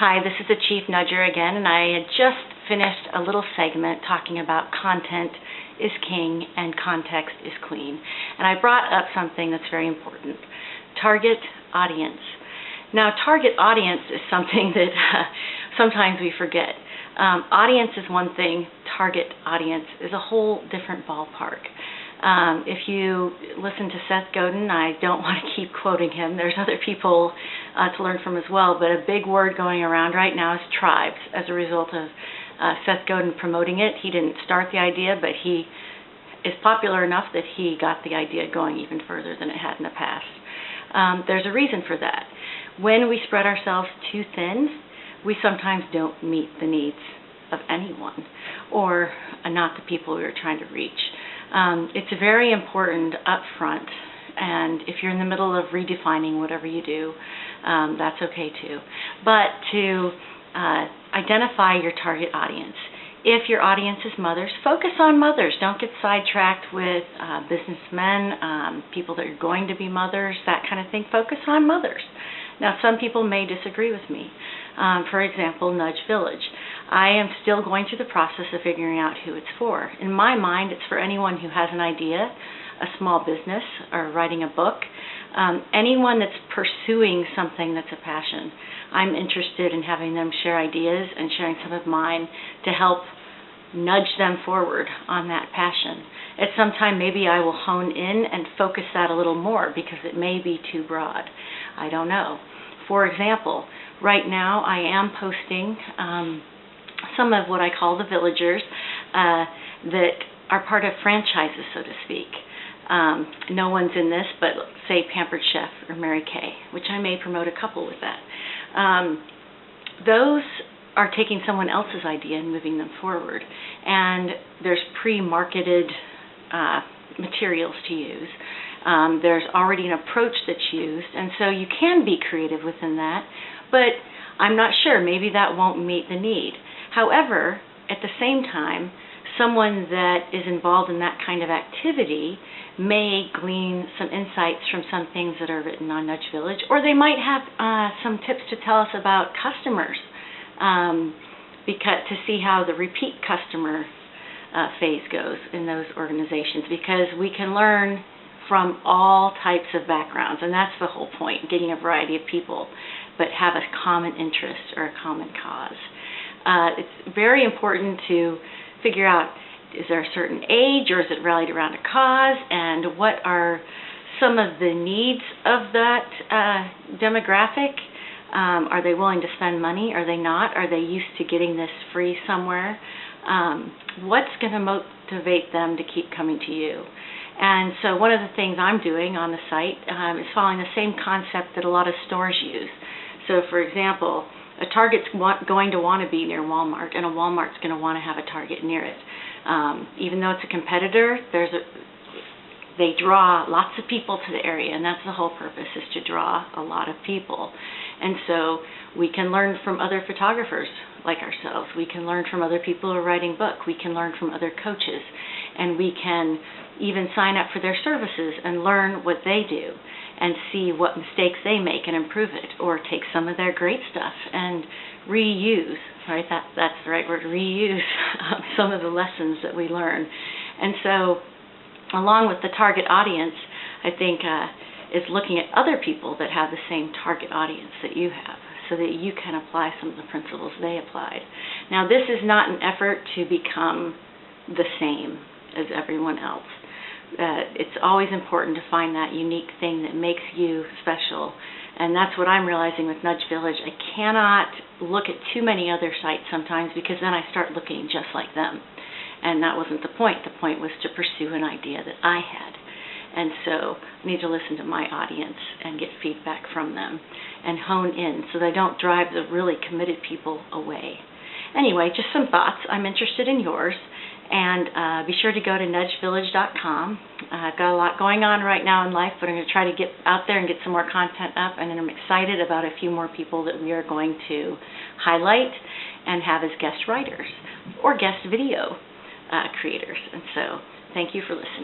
Hi, this is the Chief Nudger again, and I had just finished a little segment talking about content is king and context is queen. And I brought up something that's very important, target audience. Now, target audience is something that sometimes we forget. Audience is one thing, target audience is a whole different ballpark. If you listen to Seth Godin, I don't want to keep quoting him. There's other people to learn from as well, but a big word going around right now is tribes as a result of Seth Godin promoting it. He didn't start the idea, but he is popular enough that he got the idea going even further than it had in the past. There's a reason for that. When we spread ourselves too thin, we sometimes don't meet the needs of anyone, or not the people we were trying to reach. It's very important up front, and if you're in the middle of redefining whatever you do, that's okay too. But to identify your target audience. If your audience is mothers, focus on mothers. Don't get sidetracked with businessmen, people that are going to be mothers, that kind of thing. Focus on mothers. Now, some people may disagree with me. For example, Nudge Village. I am still going through the process of figuring out who it's for. In my mind, it's for anyone who has an idea, a small business, or writing a book, anyone that's pursuing something that's a passion. I'm interested in having them share ideas and sharing some of mine to help nudge them forward on that passion. At some time, maybe I will hone in and focus that a little more because it may be too broad. I don't know. For example, right now I am posting some of what I call the villagers that are part of franchises, so to speak. No one's in this, but say Pampered Chef or Mary Kay, which I may promote a couple with that. Those are taking someone else's idea and moving them forward. And there's pre-marketed materials to use. There's already an approach that's used, and so you can be creative within that, but I'm not sure. Maybe that won't meet the need. However, at the same time, someone that is involved in that kind of activity may glean some insights from some things that are written on Nudge Village, or they might have some tips to tell us about customers, because to see how the repeat customer phase goes in those organizations, because we can learn from all types of backgrounds, and that's the whole point, getting a variety of people, but have a common interest or a common cause. It's very important to figure out, is there a certain age, or is it rallied around a cause, and what are some of the needs of that demographic? Are they willing to spend money? Are they not? Are they used to getting this free somewhere? What's going to motivate them to keep coming to you? And so one of the things I'm doing on the site is following the same concept that a lot of stores use. So, for example, a Target's going to want to be near Walmart, and a Walmart's going to want to have a Target near it. Even though it's a competitor, they draw lots of people to the area, and that's the whole purpose, is to draw a lot of people. And so we can learn from other photographers like ourselves. We can learn from other people who are writing books. We can learn from other coaches. And we can even sign up for their services and learn what they do and see what mistakes they make and improve it, or take some of their great stuff and reuse, right? That's the right word, reuse some of the lessons that we learn. And so along with the target audience, I think is looking at other people that have the same target audience that you have, so that you can apply some of the principles they applied. Now, this is not an effort to become the same as everyone else. It's always important to find that unique thing that makes you special, and that's what I'm realizing with Nudge Village. I cannot look at too many other sites sometimes, because then I start looking just like them, and that wasn't the point. The point was to pursue an idea that I had, and so I need to listen to my audience and get feedback from them and hone in so that I don't drive the really committed people away. Anyway, just some thoughts. I'm interested in yours. And be sure to go to nudgevillage.com. I've got a lot going on right now in life, but I'm going to try to get out there and get some more content up, and then I'm excited about a few more people that we are going to highlight and have as guest writers or guest video creators. And so thank you for listening.